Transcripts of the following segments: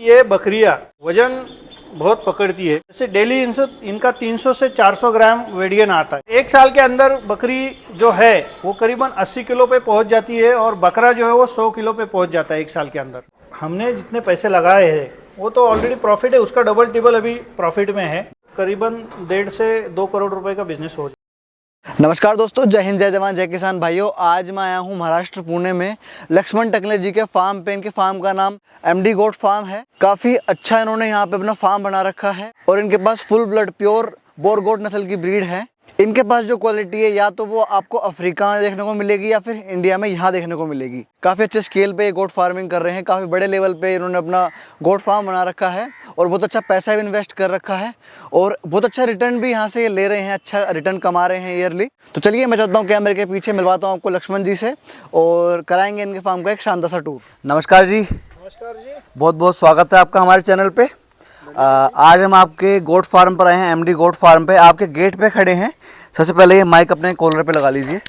ये बकरियां वजन बहुत पकड़ती है। जैसे डेली इनका 300 से 400 ग्राम वेडियन आता है। एक साल के अंदर बकरी जो है वो करीबन 80 किलो पे पहुंच जाती है और बकरा जो है वो 100 किलो पे पहुंच जाता है एक साल के अंदर। हमने जितने पैसे लगाए हैं वो तो ऑलरेडी प्रॉफिट है, उसका डबल टिबल अभी प्रॉफिट में है। करीबन 1.5 से 2 करोड़ रुपए का बिजनेस हो। नमस्कार दोस्तों, जय हिंद, जय जवान, जय किसान भाइयों। आज मैं आया हूँ महाराष्ट्र पुणे में लक्ष्मण टकले जी के फार्म पे। इनके फार्म का नाम एमडी गोट फार्म है। काफ़ी अच्छा इन्होंने यहाँ पे अपना फार्म बना रखा है और इनके पास फुल ब्लड प्योर बोर गोट नस्ल की ब्रीड है। इनके पास जो क्वालिटी है या तो वो आपको अफ्रीका में देखने को मिलेगी या फिर इंडिया में यहाँ देखने को मिलेगी। काफ़ी अच्छे स्केल पे गोट फार्मिंग कर रहे हैं, काफ़ी बड़े लेवल पे इन्होंने अपना गोट फार्म बना रखा है और बहुत अच्छा पैसा भी इन्वेस्ट कर रखा है और बहुत अच्छा रिटर्न भी यहाँ से ले रहे हैं, अच्छा रिटर्न कमा रहे हैं ईयरली। तो चलिए मैं चाहता हूँ कैमरे के पीछे मिलवाता हूँ आपको लक्ष्मण जी से और कराएंगे इनके फार्म का एक शानदार सा टूर। नमस्कार जी। नमस्कार जी, बहुत बहुत स्वागत है आपका हमारे चैनल पे। आज हम आपके गोट फार्म पर आए हैं, एमडी गोट फार्म पे। आपके गेट पे खड़े हैं। सबसे पहले ये माइक अपने कॉलर पे लगा लीजिए।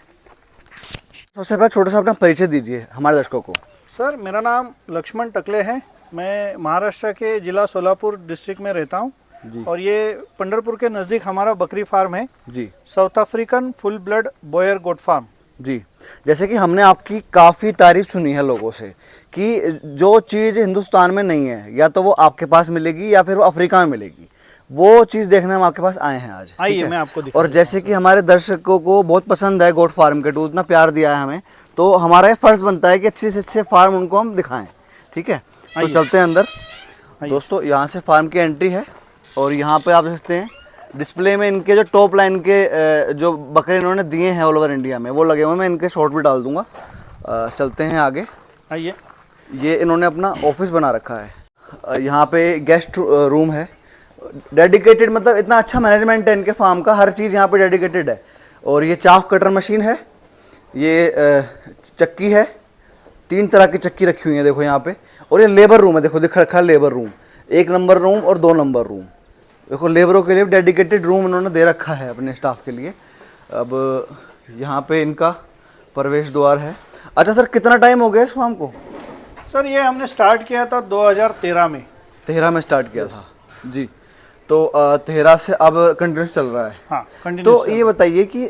सबसे पहले छोटा सा अपना परिचय दीजिए हमारे दर्शकों को। सर मेरा नाम लक्ष्मण टकले है। मैं महाराष्ट्र के जिला सोलापुर डिस्ट्रिक्ट में रहता हूँ और ये पंढरपुर के नज़दीक हमारा बकरी फार्म है जी। South African full blood Boer goat farm जी। जैसे कि हमने आपकी काफ़ी तारीफ सुनी है लोगों से कि जो चीज़ हिंदुस्तान में नहीं है या तो वो आपके पास मिलेगी या फिर वो अफ्रीका में मिलेगी, वो चीज़ देखने हम आपके पास आए हैं आज। आइए मैं आपको और जैसे कि हमारे दर्शकों को बहुत पसंद है गोट फार्म के टूर, इतना प्यार दिया है हमें, तो हमारा ये फर्ज बनता है कि अच्छे से अच्छे फार्म उनको हम दिखाएं। ठीक है, तो चलते हैं अंदर। दोस्तों यहाँ से फार्म की एंट्री है और यहाँ पे आप देख सकते हैं डिस्प्ले में इनके जो टॉप लाइन के जो बकरे इन्होंने दिए हैं ऑल ओवर इंडिया में वो लगे हुए हैं। मैं इनके शॉर्ट भी डाल दूंगा। चलते हैं आगे। आइए। ये इन्होंने अपना ऑफिस बना रखा है। यहाँ पे गेस्ट रूम है, डेडिकेटेड, मतलब इतना अच्छा मैनेजमेंट है इनके फार्म का, हर चीज़ यहाँ पे डेडिकेटेड है। और ये चाफ कटर मशीन है, ये चक्की है, 3 तरह की चक्की रखी हुई है देखो यहाँ पे। और ये लेबर रूम है, देखो दिख रखा है लेबर रूम, 1 नंबर रूम और 2 नंबर रूम। देखो लेबरों के लिए डेडिकेटेड रूम उन्होंने दे रखा है अपने स्टाफ के लिए। अब यहाँ पे इनका प्रवेश द्वार है। अच्छा सर, कितना टाइम हो गया इस फार्म को? सर ये हमने स्टार्ट किया था 2013 में। 13 में स्टार्ट किया था जी। तो 13 से अब कंटिन्यूस चल रहा है। हाँ, कंटिन्यूस। तो ये बताइए कि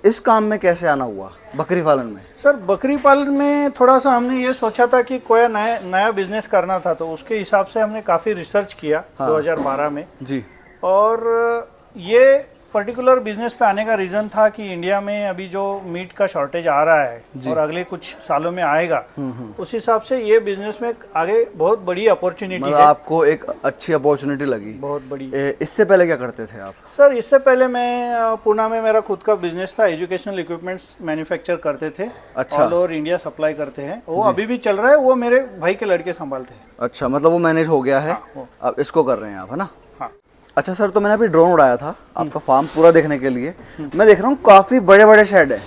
इस काम में कैसे आना हुआ बकरी पालन में? सर बकरी पालन में थोड़ा सा हमने ये सोचा था कि कोई नया बिजनेस करना था, तो उसके हिसाब से हमने काफ़ी रिसर्च किया। हाँ। 2012 में जी। और ये पर्टिकुलर बिजनेस पे आने का रीज़न था कि इंडिया में अभी जो मीट का शॉर्टेज आ रहा है और अगले कुछ सालों में आएगा, उस हिसाब से ये बिजनेस में आगे बहुत बड़ी अपॉर्चुनिटी है। आपको एक अच्छी अपॉर्चुनिटी लगी? बहुत बड़ी। इससे पहले क्या करते थे आप? सर इससे पहले मैं पुणे में मेरा खुद का बिजनेस था, एजुकेशनल इक्विपमेंट्स मैन्युफैक्चर करते थे। अच्छा। ऑल ओवर इंडिया सप्लाई करते हैं, वो अभी भी चल रहा है, वो मेरे भाई के लड़के संभालते हैं। अच्छा, मतलब वो मैनेज हो गया है। हाँ, अब इसको कर रहे हैं आप, है ना? अच्छा सर, तो मैंने अभी ड्रोन उड़ाया था आपका फार्म पूरा देखने के लिए। मैं देख रहा हूँ काफ़ी बड़े बड़े शेड है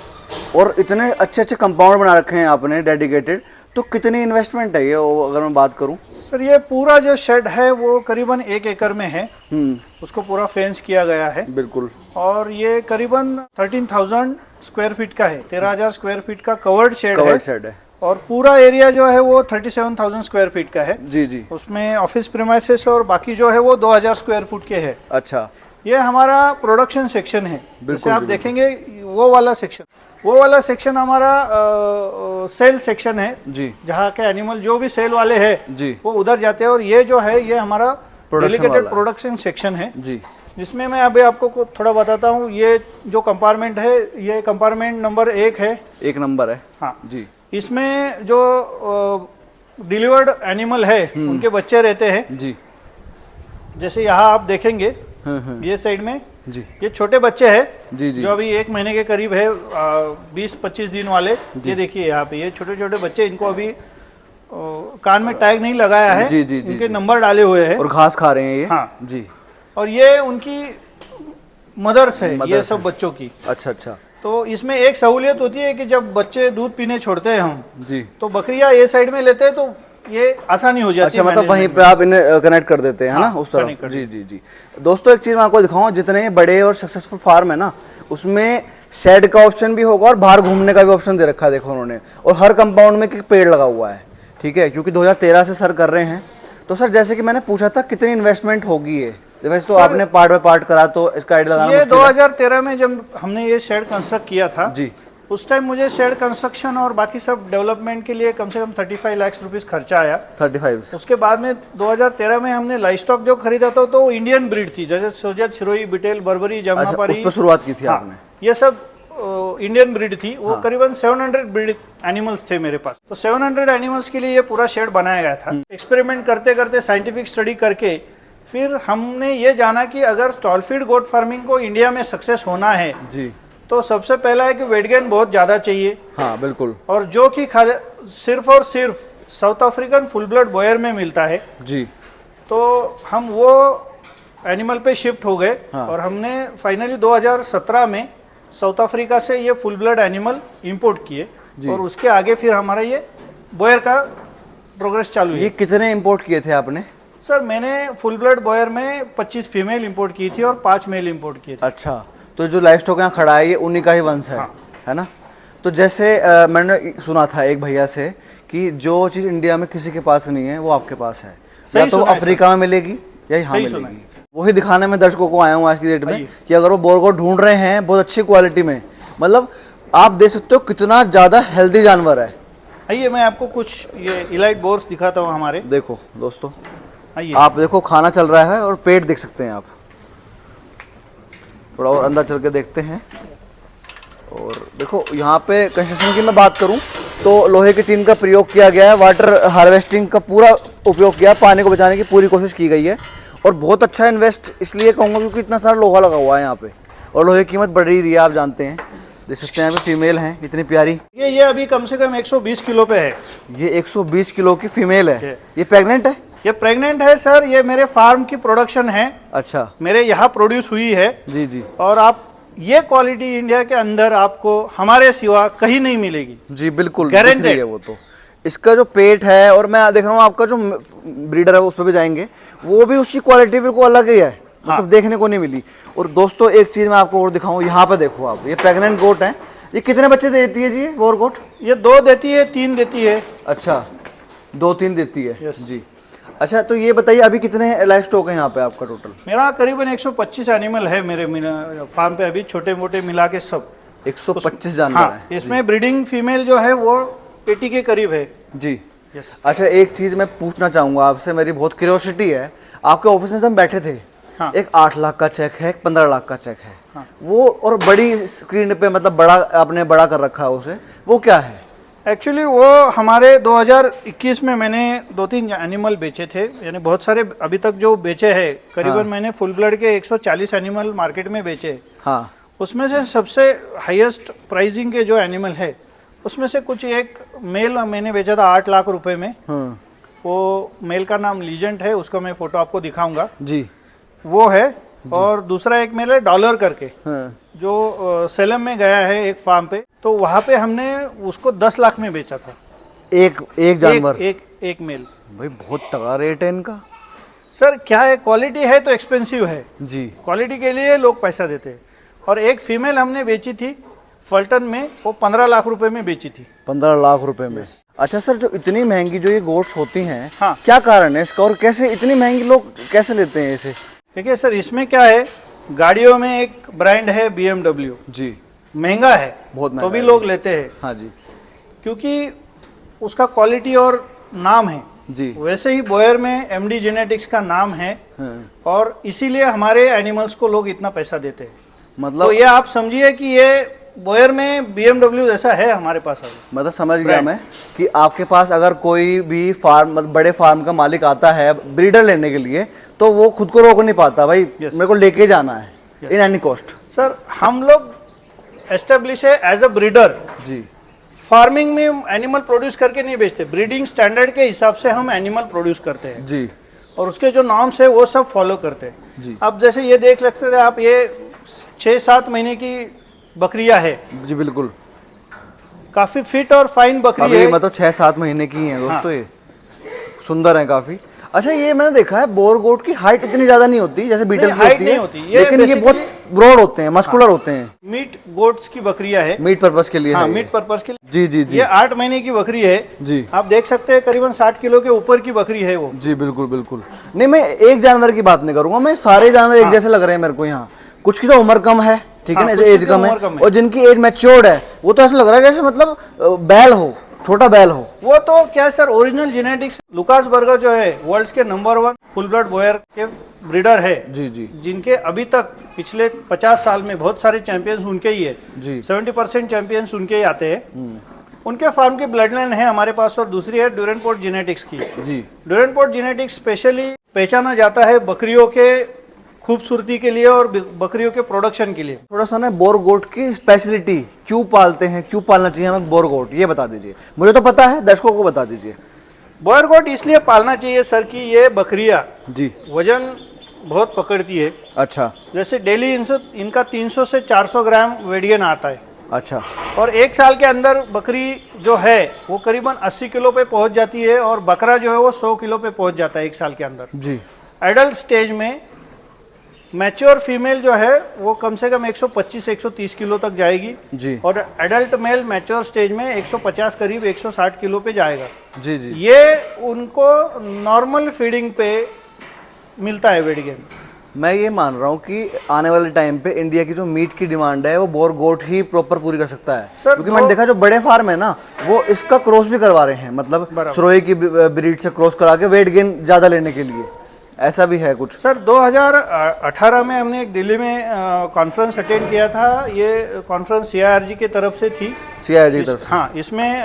और इतने अच्छे अच्छे कंपाउंड बना रखे हैं आपने डेडिकेटेड। तो कितनी इन्वेस्टमेंट है ये अगर मैं बात करूँ? सर ये पूरा जो शेड है वो करीबन 1 एकड़ में है। उसको पूरा फेंस किया गया है। बिल्कुल। और ये करीबन 13,000 स्क्वायर फीट का है, 13,000 स्क्वायर फीट का कवर्ड शेड है। और पूरा एरिया जो है वो 37,000 स्क्वायर फीट का है। जी जी। उसमें ऑफिस प्रीमाइसेस और बाकी जो है वो 2,000 स्क्वायर फुट के है। अच्छा। ये हमारा प्रोडक्शन सेक्शन है। जैसे आप देखेंगे वो वाला सेक्शन हमारा सेल सेक्शन है जी, जहाँ के एनिमल जो भी सेल वाले हैं जी वो उधर जाते हैं। और ये जो है ये हमारा डेडिकेटेड प्रोडक्शन सेक्शन है जी, जिसमें मैं अभी आपको थोड़ा बताता हूँ। ये जो कंपार्टमेंट है ये कंपार्टमेंट नंबर 1 है। 1 नंबर है। हाँ जी। इसमें जो डिलीवर्ड एनिमल है उनके बच्चे रहते हैं जी। जैसे यहाँ आप देखेंगे ये साइड में जी, ये छोटे बच्चे हैं जी जी, जो अभी 1 महीने के करीब है, 20-25 दिन वाले। ये देखिए यहाँ पे ये छोटे छोटे बच्चे, इनको अभी कान में टैग नहीं लगाया है जी जी, इनके नंबर डाले हुए हैं और घास खा रहे हैं ये। हाँ जी। और ये उनकी मदर्स है ये सब बच्चों की। अच्छा अच्छा। तो इसमें एक सहूलियत होती है कि जब बच्चे दूध पीने छोड़ते हैं हम जी, तो बकरियां ये साइड में लेते हैं तो ये आसानी हो जाती है। अच्छा, मतलब वहीं पे आप इन्हें कनेक्ट कर देते हैं। हाँ, ना, उस तरह। जी जी जी। दोस्तों एक चीज मैं आपको दिखाऊं, जितने बड़े और सक्सेसफुल फार्म है ना उसमें शेड का ऑप्शन भी होगा और बाहर घूमने का भी ऑप्शन दे रखा है देखो उन्होंने। और हर कंपाउंड में एक पेड़ लगा हुआ है। ठीक है, क्योंकि 2013 से सर कर रहे हैं तो सर जैसे कि मैंने पूछा था कितनी इन्वेस्टमेंट होगी ये, वैसे तो आपने पार्ट बाय पार्ट करा तो इसका आइडिया लगाना ये 2013 में जब हमने ये शेड कंस्ट्रक्ट किया था जी, उस टाइम मुझे शेड कंस्ट्रक्शन और बाकी सब डेवलपमेंट के लिए कम से कम 35 लाख रुपीस खर्चा आया। 35। उसके बाद में 2013 में हमने लाइव स्टॉक जो खरीदा था तो इंडियन ब्रीड थी, जैसे सोजा, छिरोई, बिटेल, बर्बरी, जमुनापारी। उस पर शुरुआत की थी आपने? ये सब इंडियन ब्रीड थी। वो करीबन 700 ब्रीड एनिमल्स थे मेरे पास। तो 700 एनिमल्स के लिए ये पूरा शेड बनाया गया था। एक्सपेरिमेंट करते करते साइंटिफिक स्टडी करके फिर हमने ये जाना कि अगर स्टॉल फीड गोट फार्मिंग को इंडिया में सक्सेस होना है जी, तो सबसे पहला है कि वेट गेन बहुत ज्यादा चाहिए। हाँ बिल्कुल। और जो कि सिर्फ और सिर्फ South African full blood Boer में मिलता है जी, तो हम वो एनिमल पे शिफ्ट हो गए। हाँ। और हमने फाइनली 2017 में साउथ अफ्रीका से ये फुल ब्लड एनिमल इंपोर्ट किए और उसके आगे फिर हमारा ये बॉयर का प्रोग्रेस चालू है। ये कितने इंपोर्ट किए थे आपने? सर मैंने फुल ब्लड बॉयर में 25 फीमेल इंपोर्ट की थी और 5 मेल इंपोर्ट किए थे। अच्छा, तो जो लाइव स्टॉक यहाँ खड़ा है ये उन्हीं का ही वंश है? हाँ। है ना? तो जैसे मैंने सुना था एक भैया से कि जो चीज़ इंडिया में किसी के पास नहीं है वो आपके पास है, या तो अफ्रीका में मिलेगी या यहाँ मिलेगी। वही दिखाने में दर्शकों को आया हूँ आज की डेट में कि अगर वो बोर को ढूंढ रहे हैं बहुत अच्छी क्वालिटी में, मतलब आप देख सकते हो कितना ज़्यादा हेल्दी जानवर है। आइए मैं आपको कुछ ये इलाइट बोर्स दिखाता हूँ हमारे। देखो दोस्तों, आप देखो खाना चल रहा है और पेट देख सकते हैं आप। थोड़ा और अंदर चल के देखते हैं। और देखो यहाँ पे कंस्ट्रक्शन की मैं बात करूँ तो लोहे की टीन का प्रयोग किया गया है, वाटर हार्वेस्टिंग का पूरा उपयोग किया, पानी को बचाने की पूरी कोशिश की गई है। और बहुत अच्छा इन्वेस्ट इसलिए कहूँगा क्योंकि इतना सारा लोहा लगा हुआ है यहाँ पे और लोहे की कीमत बढ़ रही है, आप जानते हैं। देख सकते हैं फीमेल हैं इतनी प्यारी। ये अभी कम से कम 120 किलो पे है। ये 120 किलो की फीमेल है। ये प्रेग्नेंट है? ये प्रेग्नेंट है सर। ये मेरे फार्म की प्रोडक्शन है। अच्छा, मेरे यहाँ प्रोड्यूस हुई है। जी जी। और आप ये क्वालिटी इंडिया के अंदर आपको हमारे सिवा कहीं नहीं मिलेगी। जी बिल्कुल, गारंटेड है वो तो। इसका जो पेट है और मैं देख रहा हूँ आपका जो ब्रीडर है उस पर भी जाएंगे, वो भी उसकी क्वालिटी बिल्कुल अलग ही है। हाँ। मतलब देखने को नहीं मिली। और दोस्तों एक चीज मैं आपको और दिखाऊं, यहाँ पे देखो आप, ये प्रेग्नेंट गोट है। ये कितने बच्चे देती है जी बोर गोट? ये 2 देती है, 3 देती है। अच्छा, 2-3 देती है जी। अच्छा, तो ये बताइए अभी कितने लाइव स्टॉक है यहाँ पे आपका टोटल? मेरा करीबन 125 एनिमल है मेरे फार्म पे अभी, छोटे मोटे मिला के सब 125 जानवर है। इसमें ब्रीडिंग फीमेल जो है वो 80 के करीब है जी। अच्छा, एक चीज मैं पूछना चाहूंगा आपसे, मेरी बहुत क्यूरियोसिटी है। आपके ऑफिस में हम बैठे थे, हाँ। एक 8 लाख का चेक है, एक 15 लाख का चेक है, हाँ। वो और बड़ी स्क्रीन पे मतलब बड़ा आपने बड़ा कर रखा है उसे, वो क्या है? एक्चुअली वो हमारे 2021 में मैंने 2-3 एनिमल बेचे थे, यानी बहुत सारे अभी तक जो बेचे हैं करीबन, हाँ। मैंने फुल ब्लड के 140 एनिमल मार्केट में बेचे, हाँ। उसमें से सबसे हाईएस्ट प्राइसिंग के जो एनिमल है उसमें से कुछ एक मेल मैंने बेचा था 8 लाख रुपए में, हाँ। वो मेल का नाम लीजेंड है, उसका मैं फोटो आपको दिखाऊंगा जी, वो है। और दूसरा एक मेल है डॉलर करके, हाँ। जो सेलम में गया है एक फार्म पे, तो वहां पे हमने उसको 10 लाख में बेचा था। एक जानवर, एक मेल। भाई बहुत तगड़ा रेट है इनका। सर क्या है, क्वालिटी है तो एक्सपेंसिव है जी, क्वालिटी के लिए लोग पैसा देते हैं। और एक फीमेल हमने बेची थी फल्टन में, वो 15 लाख रुपए में बेची थी। 15 लाख रुपए में? अच्छा सर, जो इतनी महंगी जो ये गोट्स होती हैं, हाँ। क्या कारण है इसका और कैसे इतनी महंगी लोग कैसे लेते हैं इसे? देखिए सर, इसमें क्या है, गाड़ियों में एक ब्रांड है BMW जी, महंगा है बहुत महंगा, तो भी लोग लेते हैं, हाँ जी, क्योंकि उसका क्वालिटी और नाम है जी। वैसे ही बॉयर में MD जेनेटिक्स का नाम है, हाँ। और इसीलिए हमारे एनिमल्स को लोग इतना पैसा देते हैं। मतलब तो ये आप समझिए कि ये बॉयर में BMW जैसा है हमारे पास अभी। मतलब समझ गया मैं कि आपके पास अगर कोई भी फार्म, मतलब बड़े फार्म का मालिक आता है ब्रीडर लेने के लिए, तो वो खुद को रोक नहीं पाता, भाई मेरे को लेके जाना है इन एनी कॉस्ट। सर हम लोग एस्टेब्लिश है एज अ ब्रीडर जी, फार्मिंग में एनिमल प्रोड्यूस करके नहीं बेचते, ब्रीडिंग स्टैंडर्ड के हिसाब से हम एनिमल प्रोड्यूस करते हैं जी, और उसके जो नॉर्म्स है वो सब फॉलो करते हैं जी। अब जैसे ये देख सकते थे आप, ये 6-7 महीने की बकरियां है जी, बिल्कुल काफी फिट और फाइन बकरी है, मतलब 6-7 महीने की है दोस्तों, हाँ। ये सुंदर है काफी। अच्छा, ये मैंने देखा है बोर गोट की हाइट इतनी ज्यादा नहीं होती जैसे बीटल की होती है, लेकिन ये बहुत ब्रॉड होते हैं, मस्कुलर होते हैं। मीट गोट्स की बकरियां है, मीट पर्पस के लिए हाँ है मीट पर्पस के लिए। जी जी जी। ये 8 महीने की बकरी है जी। आप देख सकते हैं, करीबन 60 किलो के ऊपर की बकरी है वो। जी बिल्कुल बिल्कुल। नहीं, मैं एक जानवर की बात नहीं करूंगा, मैं सारे जानवर एक जैसे लग रहे हैं मेरे को यहाँ। कुछ की तो उम्र कम है, ठीक है ना, जो एज कम है, और जिनकी एज मैच्योर्ड है वो तो ऐसा लग रहा है जैसे मतलब बैल हो, छोटा बैल हो। वो तो क्या sir, original genetics. Lucas burger जो है वर्ल्ड के नंबर 1 फुल ब्लड बोयर के ब्रीडर है। जी जी। जिनके अभी तक पिछले 50 साल में बहुत सारे चैंपियंस उनके ही है जी। 70% चैंपियंस उनके ही आते हैं। उनके फार्म की ब्लड लाइन है हमारे पास, और दूसरी है ड्यूरेंपोर्ट जेनेटिक्स की। जी। ड्यूरेंपोर्ट जेनेटिक्स स्पेशली पहचाना जाता है बकरियों के खूबसूरती के लिए और बकरियों के प्रोडक्शन के लिए। थोड़ा सा ना बोर गोट की स्पेशलिटी, क्यों पालते हैं, क्यों पालना चाहिए हमें बोर गोट, ये बता दीजिए। मुझे तो पता है, दर्शकों को बता दीजिए। बोयर गोट इसलिए पालना चाहिए सर कि ये बकरियां जी वजन बहुत पकड़ती है। अच्छा। जैसे डेली इनका 300 से 400 ग्राम वेट गेन आता है। अच्छा। और 1 साल के अंदर बकरी जो है वो करीबन 80 किलो पे पहुंच जाती है, और बकरा जो है वो 100 किलो पे पहुंच जाता है 1 साल के अंदर। जी। एडल्ट स्टेज में मैच्योर फीमेल जो है वो कम से कम 125-130 किलो तक जाएगी। जी। और एडल्ट मेल मैच्योर स्टेज में 150 करीब 160 किलो पे जाएगा। जी जी। ये उनको नॉर्मल फीडिंग पे मिलता है वेट गेन। मैं ये मान रहा हूँ कि आने वाले टाइम पे इंडिया की जो मीट की डिमांड है वो बोर गोट ही प्रॉपर पूरी कर सकता है। क्योंकि मैंने देखा जो बड़े फार्म है ना, वो इसका क्रॉस भी करवा रहे हैं, मतलब सरोई की ब्रीड से क्रॉस करा के वेट गेन ज्यादा लेने के लिए। ऐसा भी है कुछ सर। 2018 में हमने एक दिल्ली में कॉन्फ्रेंस अटेंड किया था। ये कॉन्फ्रेंस CIRG की तरफ से थी। CIRG की तरफ से। हाँ, इसमें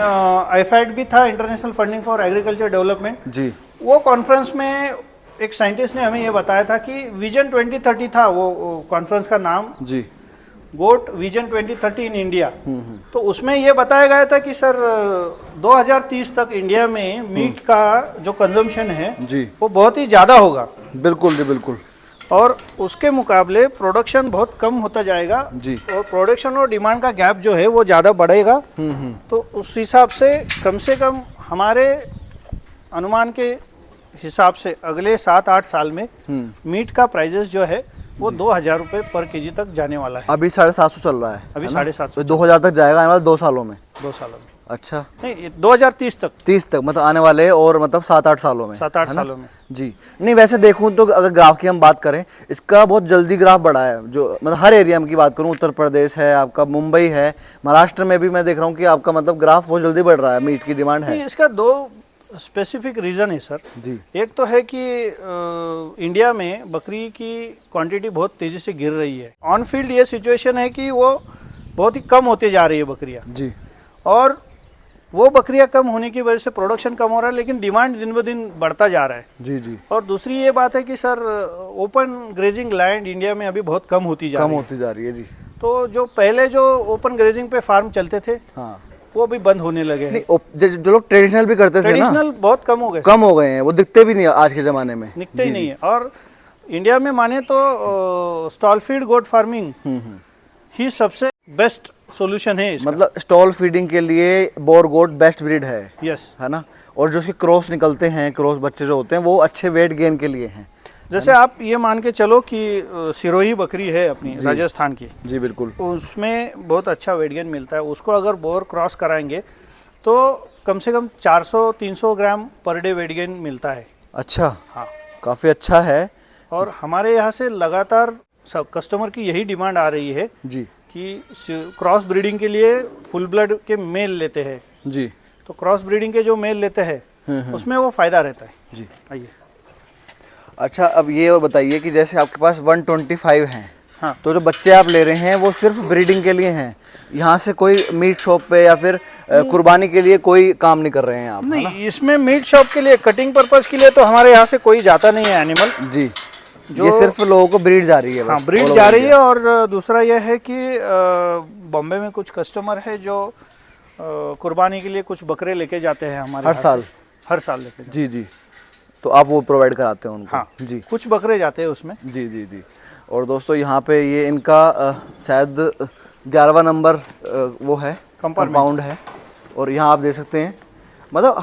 IFAD भी था, International Funding for Agriculture Development जी। वो कॉन्फ्रेंस में एक साइंटिस्ट ने हमें ये बताया था कि विजन 2030 था वो कॉन्फ्रेंस का नाम जी, गोट विजन 2030 इन इंडिया। तो उसमें ये बताया गया था कि सर 2030 तक इंडिया में मीट का जो कंजम्पशन है जी, वो बहुत ही ज़्यादा होगा। बिल्कुल जी, बिल्कुल। और उसके मुकाबले प्रोडक्शन बहुत कम होता जाएगा जी, और प्रोडक्शन और डिमांड का गैप जो है वो ज़्यादा बढ़ेगा। तो उस हिसाब से कम हमारे अनुमान के हिसाब से अगले 7-8 साल में मीट का प्राइजेस जो है वो 2000 रुपए पर केजी तक जाने वाला है। अभी 750 चल रहा है, अभी 750, तो 2000 तक जाएगा आने वाले 2 सालों में। 2 सालों में अच्छा नहीं, 2030 तक। 30 तक मतलब आने वाले, और मतलब 7-8 सालों में। 7-8 सालों में जी। नहीं वैसे देखूं तो अगर ग्राफ की हम बात करें, इसका बहुत जल्दी ग्राफ बढ़ा है। जो मतलब हर एरिया में की बात करूं, उत्तर प्रदेश है आपका, मुंबई है, महाराष्ट्र में भी मैं देख रहा हूँ कि आपका मतलब ग्राफ बहुत जल्दी बढ़ रहा है, मीट की डिमांड है। इसका 2 स्पेसिफिक रीज़न है सर जी। एक तो है कि इंडिया में बकरी की क्वांटिटी बहुत तेज़ी से गिर रही है। ऑन फील्ड ये सिचुएशन है कि वो बहुत ही कम होते जा रही है बकरियां जी, और वो बकरियां कम होने की वजह से प्रोडक्शन कम हो रहा है, लेकिन डिमांड दिन ब दिन बढ़ता जा रहा है जी जी। और दूसरी ये बात है कि sir open grazing land India में अभी बहुत कम होती जा रही है जी। तो जो पहले जो ओपन ग्रेजिंग पे फार्म चलते थे, हाँ, वो भी बंद होने लगे हैं। जो लोग ट्रेडिशनल भी करते थे ना, ट्रेडिशनल बहुत कम हो गए हैं, वो दिखते भी नहीं आज के जमाने में, दिखते ही नहीं है। और इंडिया में माने तो स्टॉल फीड गोट फार्मिंग ही सबसे बेस्ट सॉल्यूशन है इसका। मतलब स्टॉल फीडिंग के लिए बोर गोट बेस्ट ब्रीड है। यस, है ना। और जो उसके क्रॉस निकलते हैं, क्रॉस बच्चे जो होते हैं, वो अच्छे वेट गेन के लिए हैं। जैसे आप ये मान के चलो कि सिरोही बकरी है अपनी राजस्थान की जी, बिल्कुल, उसमें बहुत अच्छा वेट गेन मिलता है। उसको अगर बोर क्रॉस कराएंगे तो कम से कम 400-300 ग्राम पर डे वेट गेन मिलता है। अच्छा, हाँ, काफ़ी अच्छा है। और हमारे यहाँ से लगातार सब कस्टमर की यही डिमांड आ रही है जी कि क्रॉस ब्रीडिंग के लिए फुल ब्लड के मेल लेते हैं जी। तो क्रॉस ब्रीडिंग के जो मेल लेते हैं उसमें वो फ़ायदा रहता है जी। आइए। अच्छा, अब ये बताइए कि जैसे आपके पास 125 हैं, हाँ, तो जो बच्चे आप ले रहे हैं वो सिर्फ ब्रीडिंग के लिए हैं, यहाँ से कोई मीट शॉप पे या फिर कुर्बानी के लिए कोई काम नहीं कर रहे हैं आप? नहीं, इसमें मीट शॉप के लिए, कटिंग पर्पस के लिए तो हमारे यहाँ से कोई जाता नहीं है एनिमल जी। जो ये सिर्फ लोगों को ब्रीड जा रही है, हाँ, ब्रीड जा रही है। और दूसरा यह है कि बॉम्बे में कुछ कस्टमर है जो कुर्बानी के लिए कुछ बकरे लेके जाते हैं हमारे हर साल लेके जी जी। तो आप वो प्रोवाइड कराते हैं उनको? हाँ जी, कुछ बकरे जाते हैं उसमें जी जी जी। और दोस्तों यहाँ पे ये इनका शायद 11वां नंबर वो है, कंपाउंड है। और यहाँ आप देख सकते हैं मतलब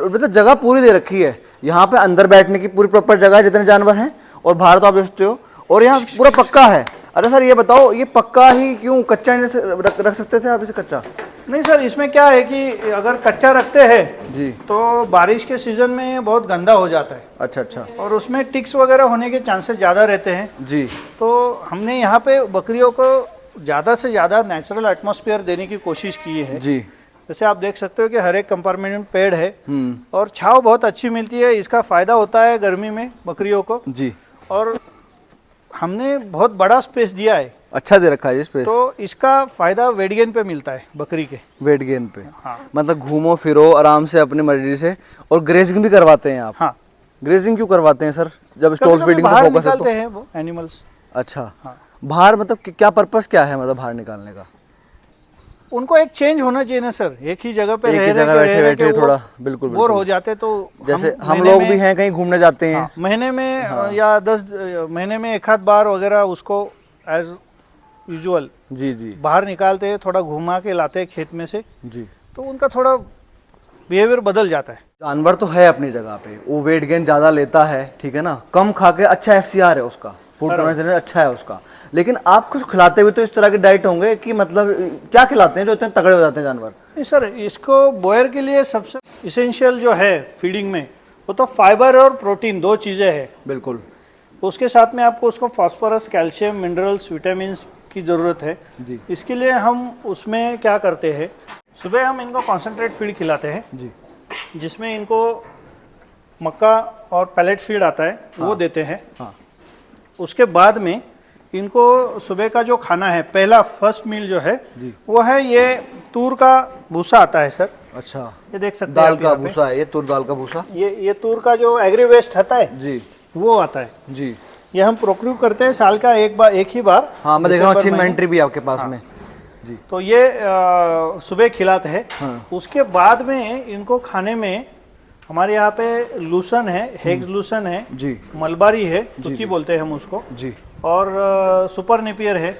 मतलब जगह पूरी दे रखी है। यहाँ पे अंदर बैठने की पूरी प्रॉपर जगह है जितने जानवर हैं, और बाहर तो आप देख सकते हो। और यहाँ पूरा पक्का है, अरे सर ये बताओ, ये पक्का ही क्यों, कच्चा रख सकते थे आप इसे कच्चा? नहीं सर, इसमें क्या है कि अगर कच्चा रखते हैं जी तो बारिश के सीजन में ये बहुत गंदा हो जाता है। अच्छा अच्छा। और उसमें टिक्स वगैरह होने के चांसेस ज़्यादा रहते हैं जी। तो हमने यहाँ पे बकरियों को ज़्यादा से ज़्यादा नेचुरल एटमॉस्फेयर देने की कोशिश की है। जी। जैसे आप देख सकते हो कि हर एक कंपार्टमेंट में पेड़ है और छांव बहुत अच्छी मिलती है। इसका फ़ायदा होता है गर्मी में बकरियों को। जी। और हमने बहुत बड़ा स्पेस दिया है। अच्छा दे रखा है ये स्पेस। तो इसका फ़ायदा वेट गेन पे मिलता है बकरी के। वेट गेन पे? हाँ। मतलब घूमो फिरो आराम से अपनी मर्जी से। और ग्रेजिंग भी करवाते हैं आप? हाँ। ग्रेजिंग क्यों करवाते हैं सर, जब स्टॉल फीडिंग पे फोकस है तो? हैं वो एनिमल्स। अच्छा। हाँ। बाहर मतलब क्या पर्पस क्या है, मतलब बाहर निकालने का? उनको एक चेंज होना चाहिए ना सर, एक ही जगह पे एक ही जगह बैठे बैठे थोड़ा बिल्कुल बोर हो जाते। तो जैसे हम लोग भी हैं कहीं घूमने जाते हैं। हाँ, महीने में या 10 महीने में एक आध बार वगैरह उसको एज यूजुअल जी जी बाहर निकालते हैं, थोड़ा घुमा के लाते हैं खेत में से। जी। तो उनका थोड़ा बिहेवियर बदल जाता है। जानवर तो है अपनी जगह पे, वो वेट गेन ज़्यादा लेता है, ठीक है ना, कम खा के अच्छा FCR है उसका, फूड कंजम्पशन अच्छा है उसका। लेकिन आप कुछ खिलाते हुए तो इस तरह के डाइट होंगे कि मतलब क्या खिलाते हैं जो इतने तगड़े हो जाते हैं जानवर? नहीं सर, इसको बॉयर के लिए सबसे इसेंशियल जो है फीडिंग में वो तो फाइबर और प्रोटीन, दो चीज़ें हैं। बिल्कुल। उसके साथ में आपको उसको फास्फोरस, कैल्शियम, मिनरल्स, विटामिन की ज़रूरत है जी। इसके लिए हम उसमें क्या करते हैं, सुबह हम इनको कॉन्सेंट्रेट फीड खिलाते हैं जी। जिसमें इनको मक्का और पैलेट फीड आता है वो देते हैं। हाँ। उसके बाद में इनको सुबह का जो खाना है, पहला फर्स्ट मील जो है जी। वो है ये तूर का भूसा आता है सर। अच्छा। ये देख सकते हैं दाल आप का यहाँ पे। भूसा है ये, तुर दाल का भूसा। ये तूर का जो एग्री वेस्ट आता है जी वो आता है जी। ये हम प्रोक्यू करते हैं साल का एक ही बार। हाँ मैं देख रहा हूँ, अच्छी दिसंबर महीने। इन्वेंट्री भी आपके पास में। जी। तो ये सुबह खिलाते हैं। हाँ। उसके बाद में इनको खाने में हमारे यहाँ पे लूसन है, हेग्स लूसन है जी। मलबारी है, तुती बोलते हैं हम उसको, जी। और सुपर नेपियर है,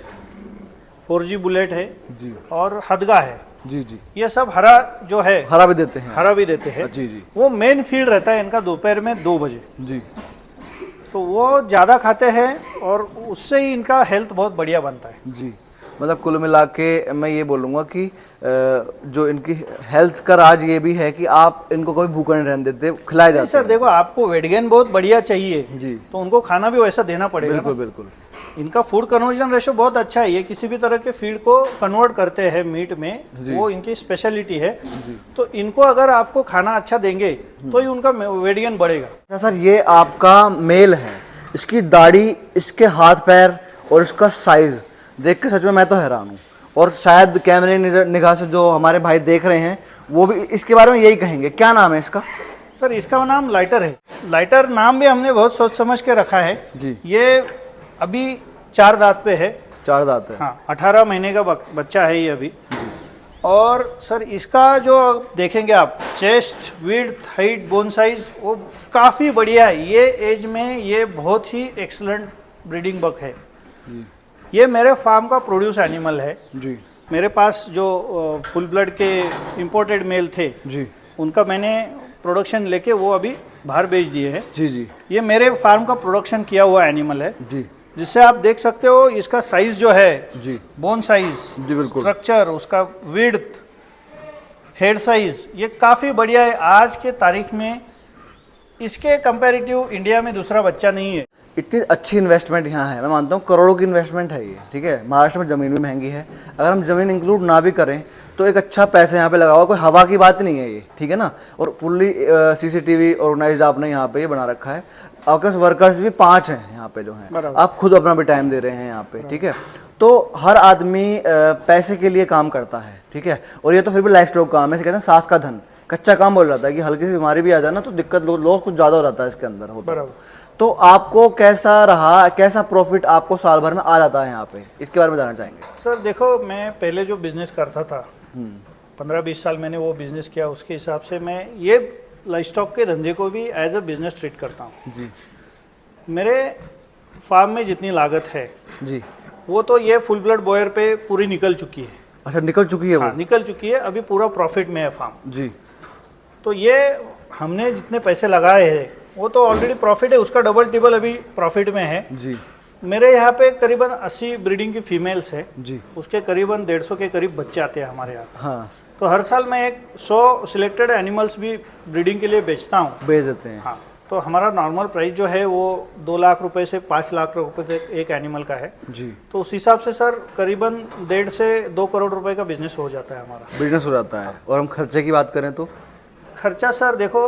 4G बुलेट है जी। और हदगा है। जी जी। ये सब हरा जो है, हरा भी देते हैं? हरा भी देते हैं। जी जी। वो मेन फीड रहता है इनका दोपहर में 2 बजे। जी। तो वो ज़्यादा खाते हैं और उससे ही इनका हेल्थ बहुत बढ़िया बनता है। जी। मतलब कुल मिला के मैं ये बोलूँगा कि जो इनकी हेल्थ का राज ये भी है कि आप इनको कोई भूखा नहीं रहने देते, खिलाए जाते सर हैं। देखो, आपको वेट गेन बहुत बढ़िया चाहिए जी। तो उनको खाना भी वैसा देना पड़ेगा। बिल्कुल ना। बिल्कुल। इनका फूड कन्वर्जन रेशो बहुत अच्छा है, ये किसी भी तरह के फीड को कन्वर्ट करते हैं मीट में, वो इनकी स्पेशलिटी है। तो इनको अगर आपको खाना अच्छा देंगे तो ही उनका वेट गेन बढ़ेगा। अच्छा सर, ये आपका मेल है, इसकी दाढ़ी, इसके हाथ पैर और इसका साइज देख के सच में मैं तो हैरान हूँ। और शायद कैमरे निगाह से जो हमारे भाई देख रहे हैं वो भी इसके बारे में यही कहेंगे। क्या नाम है इसका? सर इसका नाम लाइटर है। लाइटर नाम भी हमने बहुत सोच समझ के रखा है जी। ये अभी 4 दांत पे है। 4 दांत है? हाँ, 18 महीने का बच्चा है ये अभी। और सर इसका जो देखेंगे आप, chest, width, height, bone size वो काफ़ी बढ़िया है। ये एज में ये बहुत ही एक्सलेंट ब्रीडिंग बक है। ये मेरे फार्म का प्रोड्यूस एनिमल है जी। मेरे पास जो फुल ब्लड के इंपोर्टेड मेल थे जी। उनका मैंने प्रोडक्शन लेके वो अभी बाहर बेच दिए हैं। जी जी। ये मेरे फार्म का प्रोडक्शन किया हुआ एनिमल है जी। जिससे आप देख सकते हो इसका साइज जो है, जी। बोन साइज, जी बिल्कुल। स्ट्रक्चर, उसका विड्थ, हेड साइज, ये काफ़ी बढ़िया है। आज के तारीख में इसके कंपैरेटिव इंडिया में दूसरा बच्चा नहीं है। इतनी अच्छी इन्वेस्टमेंट यहाँ है, मैं मानता हूँ करोड़ों की इन्वेस्टमेंट है ये, ठीक है। महाराष्ट्र में ज़मीन भी महंगी है, अगर हम ज़मीन इंक्लूड ना भी करें तो एक अच्छा पैसा यहाँ पे लगा हुआ, कोई हवा की बात नहीं है ये, ठीक है ना। और फुल्ली CCTV ऑर्गेनाइज आपने यहाँ पे ये बना रखा है। आपके पास वर्कर्स भी 5 हैं यहाँ पे जो हैं, आप खुद अपना भी टाइम दे रहे हैं यहाँ पे, ठीक है। तो हर आदमी पैसे के लिए काम करता है, ठीक है। और ये तो फिर भी लाइफ स्टॉक काम है, कहते हैं सास का धन। कच्चा काम बोल जाता है कि हल्की सी बीमारी भी आ जाए ना तो दिक्कत लॉस कुछ ज़्यादा हो जाता है इसके अंदर होता है। तो आपको कैसा रहा, कैसा प्रॉफिट आपको साल भर में आ जाता है यहाँ पे, इसके बारे में जानना चाहेंगे? सर देखो, मैं पहले जो बिजनेस करता था 15-20 साल मैंने वो बिजनेस किया, उसके हिसाब से मैं ये लाइफ स्टॉक के धंधे को भी एज अ बिजनेस ट्रीट करता हूँ जी। मेरे फार्म में जितनी लागत है जी, वो तो ये फुल ब्लड बॉयर पे पूरी निकल चुकी है। अच्छा, निकल चुकी है वो? हाँ, निकल चुकी है, अभी पूरा प्रॉफिट में है फार्म जी। तो ये हमने जितने पैसे लगाए हैं वो तो ऑलरेडी प्रॉफिट है, उसका डबल टिबल अभी प्रॉफिट में है। जी। मेरे यहाँ पे करीबन 80 ब्रीडिंग की फीमेल्स है जी। उसके करीबन 150 के करीब बच्चे आते हैं हमारे यहाँ। हाँ, तो हर साल मैं एक 100 सिलेक्टेड एनिमल्स भी ब्रीडिंग के लिए बेचता हूँ। बेच देते हैं। हाँ, तो हमारा नॉर्मल प्राइस जो है वो 2 लाख रुपए से 5 लाख रुपए तक एक एनिमल का है। जी। तो उस हिसाब से सर करीबन 1.5 से 2 करोड़ रुपए का बिजनेस हो जाता है हमारा। बिजनेस हो जाता है। और हम खर्चे की बात करें तो खर्चा सर देखो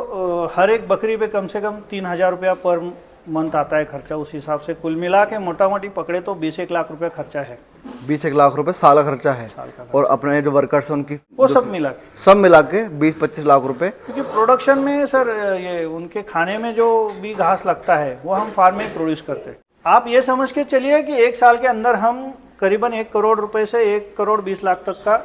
हर एक बकरी पे कम से कम 3,000 रुपया पर मंथ आता है खर्चा। उस हिसाब से कुल मिला के मोटा मोटी पकड़े तो 20-1 लाख रुपया खर्चा है। 20-1 लाख रुपए साल का खर्चा है। साल का और अपने जो वर्कर्स हैं उनकी वो सब मिला के 20-25 लाख रुपए। क्योंकि प्रोडक्शन में सर ये उनके खाने में जो भी घास लगता है वो हम फार्म में प्रोड्यूस करते हैं। आप ये समझ के चलिए कि एक साल के अंदर हम करीबन 1 करोड़ रुपए से 1 करोड़ 20 लाख तक का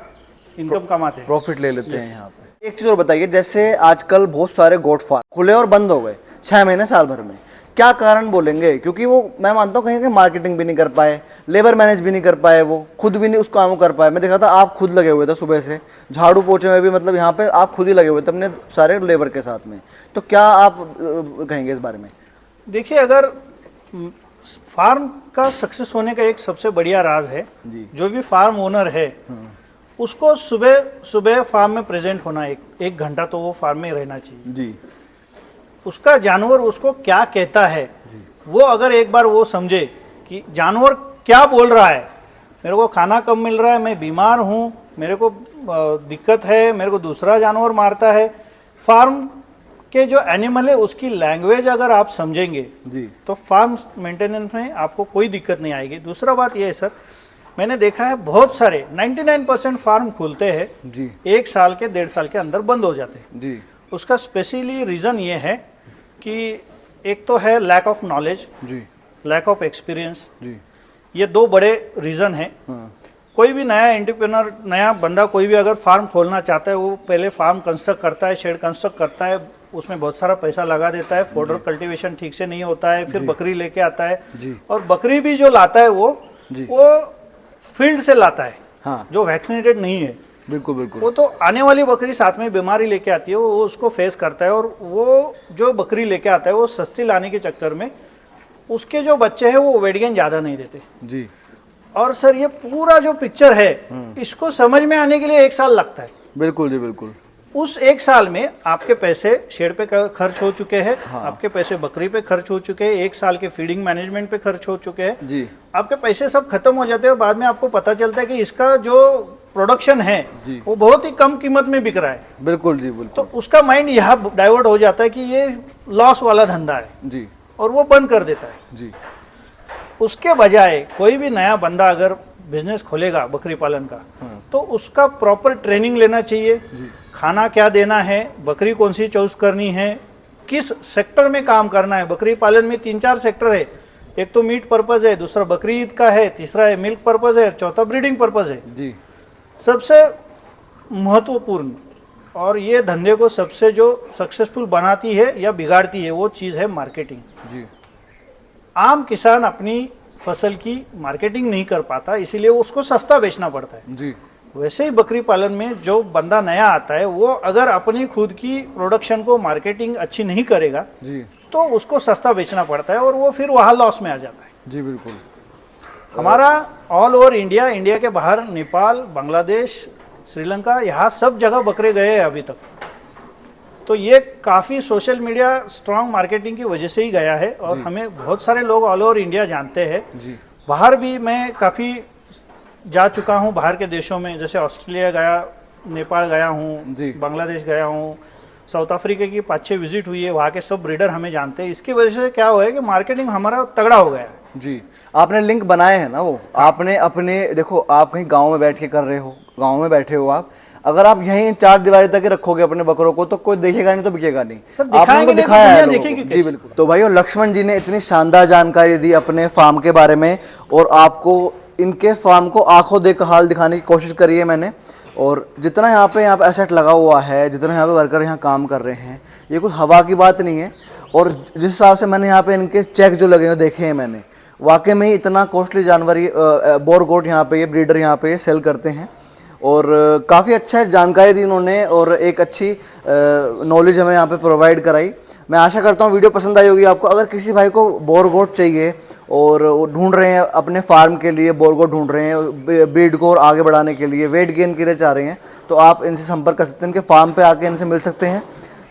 इनकम कमाते हैं, प्रॉफिट ले लेते हैं यहाँ पे। एक चीज और बताइए, जैसे आजकल बहुत सारे गोट फार्म खुले और बंद हो गए 6 महीने साल भर में, क्या कारण बोलेंगे? क्योंकि वो मैं मानता हूँ कहीं कि मार्केटिंग भी नहीं कर पाए, लेबर मैनेज भी नहीं कर पाए, वो खुद भी नहीं उस काम को कर पाए। मैं देख रहा था आप खुद लगे हुए थे सुबह से, झाड़ू पोछे में भी मतलब यहाँ पे आप खुद ही लगे हुए थे अपने सारे लेबर के साथ में। तो क्या आप कहेंगे इस बारे में? देखिए, अगर फार्म का सक्सेस होने का एक सबसे बढ़िया राज है जी। जो भी फार्म ओनर है उसको सुबह सुबह फार्म में प्रेजेंट होना, एक घंटा तो वो फार्म में रहना चाहिए जी। उसका जानवर उसको क्या कहता है वो अगर एक बार वो समझे कि जानवर क्या बोल रहा है, मेरे को खाना कम मिल रहा है, मैं बीमार हूँ, मेरे को दिक्कत है, मेरे को दूसरा जानवर मारता है, फार्म के जो एनिमल है उसकी लैंग्वेज अगर आप समझेंगे जी तो फार्म मेंटेनेंस में आपको कोई दिक्कत नहीं आएगी। दूसरा बात यह है सर, मैंने देखा है बहुत सारे 99% फार्म खुलते हैं जी, 1 साल के 1.5 साल के अंदर बंद हो जाते हैं जी। उसका स्पेशली रीज़न ये है कि एक तो है लैक ऑफ नॉलेज जी, लैक ऑफ एक्सपीरियंस, जी। ये 2 बड़े रीज़न हैं। कोई भी नया एंटरप्रेन्योर, नया बंदा कोई भी अगर फार्म खोलना चाहता है वो पहले फार्म कंस्ट्रक्ट करता है, शेड कंस्ट्रक्ट करता है, उसमें बहुत सारा पैसा लगा देता है, फोडर कल्टीवेशन ठीक से नहीं होता है, फिर बकरी लेके आता है जी। और बकरी भी जो लाता है वो फील्ड से लाता है, हाँ, जो वैक्सीनेटेड नहीं है। बिल्कुल बिल्कुल। वो तो आने वाली बकरी साथ में बीमारी लेके आती है, वो उसको फेस करता है और वो जो बकरी लेके आता है वो सस्ती लाने के चक्कर में उसके जो बच्चे हैं वो वेट गेन ज़्यादा नहीं देते जी। और सर ये पूरा जो पिक्चर है इसको समझ में आने के लिए 1 साल लगता है। बिल्कुल जी, बिल्कुल। उस 1 साल में आपके पैसे शेड पे खर्च हो चुके हैं, आपके पैसे बकरी पे खर्च हो चुके हैं, 1 साल के फीडिंग मैनेजमेंट पे खर्च हो चुके हैं जी। आपके पैसे सब खत्म हो जाते हैं और बाद में आपको पता चलता है कि इसका जो प्रोडक्शन है जी। वो बहुत ही कम कीमत में बिक रहा है। बिल्कुल जी, बिल्कुल। तो उसका माइंड यहाँ डाइवर्ट हो जाता है कि ये लॉस वाला धंधा है जी और वो बंद कर देता है जी। उसके बजाय कोई भी नया बंदा अगर बिजनेस खोलेगा बकरी पालन का तो उसका प्रॉपर ट्रेनिंग लेना चाहिए, खाना क्या देना है, बकरी कौन सी चॉइस करनी है, किस सेक्टर में काम करना है। बकरी पालन में 3-4 सेक्टर है, एक तो मीट पर्पज है, दूसरा बकरी ईद का है, तीसरा है मिल्क पर्पज है, चौथा ब्रीडिंग पर्पज है जी। सबसे महत्वपूर्ण और ये धंधे को सबसे जो सक्सेसफुल बनाती है या बिगाड़ती है वो चीज़ है मार्केटिंग जी। आम किसान अपनी फसल की मार्केटिंग नहीं कर पाता, इसीलिए उसको सस्ता बेचना पड़ता है जी। वैसे ही बकरी पालन में जो बंदा नया आता है वो अगर अपनी खुद की प्रोडक्शन को मार्केटिंग अच्छी नहीं करेगा जी तो उसको सस्ता बेचना पड़ता है और वो फिर वहाँ लॉस में आ जाता है। जी, बिल्कुल। हमारा ऑल ओवर इंडिया, इंडिया के बाहर नेपाल, बांग्लादेश, श्रीलंका, यहाँ सब जगह बकरे गए हैं अभी तक। तो ये काफ़ी सोशल मीडिया स्ट्रांग मार्केटिंग की वजह से ही गया है और हमें बहुत सारे लोग ऑल ओवर इंडिया जानते हैं जी। बाहर भी मैं काफ़ी जा चुका हूँ, बाहर के देशों में, जैसे ऑस्ट्रेलिया गया, नेपाल गया हूँ, बांग्लादेश गया हूँ, साउथ अफ्रीका की 5-6 विजिट हुई है, वहाँ के सब ब्रीडर हमें जानते हैं। इसकी वजह से क्या हुआ है कि मार्केटिंग हमारा तगड़ा हो गया है। जी। आपने लिंक बनाए हैं ना, वो आपने अपने, देखो आप कहीं गांव में बैठ के कर रहे हो, गांव में बैठे हो आप, अगर आप यहीं 4 दीवारी तक रखोगे अपने बकरों को तो कोई देखेगा नहीं तो बिकेगा नहीं। आपने उनको दिखाया है लोगों को। जी बिल्कुल। तो भाई लक्ष्मण जी ने इतनी शानदार जानकारी दी अपने फार्म के बारे में और आपको इनके फार्म को आंखों देखकर हाल दिखाने की कोशिश करी है मैंने। और जितना यहाँ पे एसेट लगा हुआ है, जितना यहाँ पे वर्कर यहाँ काम कर रहे हैं, ये कुछ हवा की बात नहीं है। और जिस हिसाब से मैंने यहाँ पे इनके चेक जो लगे हुए देखे हैं मैंने, वाकई में इतना कॉस्टली जानवर ये बोर गोट यहाँ पे ये ब्रीडर यहाँ पे सेल करते हैं। और काफ़ी अच्छा जानकारी दी इन्होंने और एक अच्छी नॉलेज हमें यहाँ पे प्रोवाइड कराई। मैं आशा करता हूँ वीडियो पसंद आई होगी आपको। अगर किसी भाई को बोर गोट चाहिए और वो ढूंढ रहे हैं अपने फार्म के लिए, बोर को ढूंढ रहे हैं ब्रीड को और आगे बढ़ाने के लिए, वेट गेन के लिए चाह रहे हैं, तो आप इनसे संपर्क कर सकते हैं, इनके फार्म पे आके इनसे मिल सकते हैं।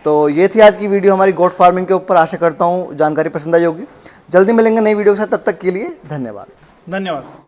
तो ये थी आज की वीडियो हमारी गोट फार्मिंग के ऊपर। आशा करता हूँ जानकारी पसंद आई होगी। जल्दी मिलेंगे नई वीडियो के साथ, तब तक के लिए धन्यवाद। धन्यवाद।